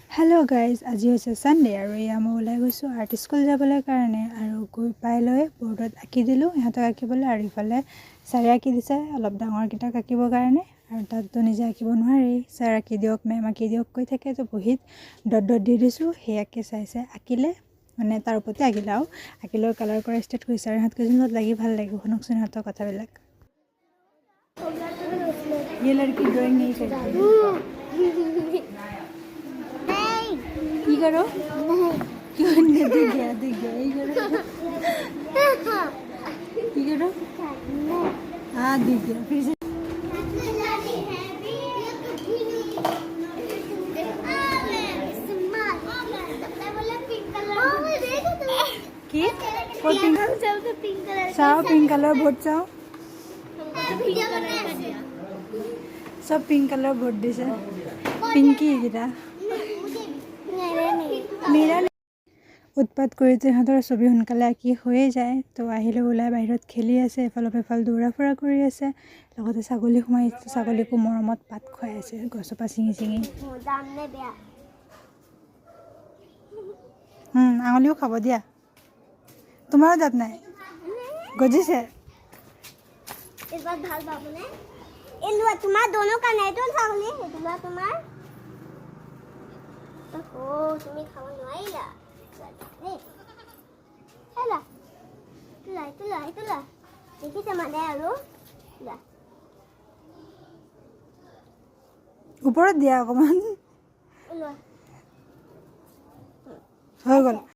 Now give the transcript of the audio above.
hello guys आज হৈছে Sunday আৰু মই ওলাই গৈছো আৰ্ট স্কুল যাবলৈ কাৰণে আৰু গৈ পাই লৈ বৰ্ডত আঁকি দিলো ইহঁতক আঁকিবলৈ আৰু ইফালে ছাৰে আঁকি দিছে অলপ ডাঙৰ কিটাক আঁকিবৰ কাৰণে আৰু তাততো নিজে আঁকিব নোৱাৰি ছাৰ আঁকি দিয়ক মেম আঁকি দিয়ক কৈ থাকে তো বহিত ডট ডট দি দিছো সেয়াকে চাই আঁকিলে মানে তাৰ ওপৰতে আঁকিলে আৰু আঁকিলৈ কালাৰ কৰা ষ্টাৰ্ট কৰিছে আৰু ইহঁত কেইজনত লাগি ভাল লাগে শুনকচোন ইহঁতৰ কথাবিলাক ये लड़की ड्राइंग नहीं करती की करो क्यों नहीं दिख गया ये करो की करो हाँ दिख गया फिर से की चाओ पिंक कलर भोट चाओ सब पिंक कलर भोट दिसे पिंकी किटा मेरा उत्पात কৰিছে হাতৰ ছবি সোনকালে আঁকি হৈয়ে যায় তো আহিলে ওলাই বাহিৰত খেলি আছে এফালৰ এফাল দৌৰা ফুৰা কৰি আছে লগতে ছাগলী সোমাইছে ছাগলীকো মৰমত পাত খুৱাই আছে গছৰ পৰা ছিঙি আঙুলিও খাব দিয়া তোমাৰো দাঁত নাই গজিছে इस बार ढाल बाबू ने इन तुम्हारा दोनों का नहीं तो सामने है तुम्हारा ओ तुम्हें खावा नहीं ला हेला तुला देखी समाने आरो ला ওপৰত দিয়া অকমান হৈ গ'ল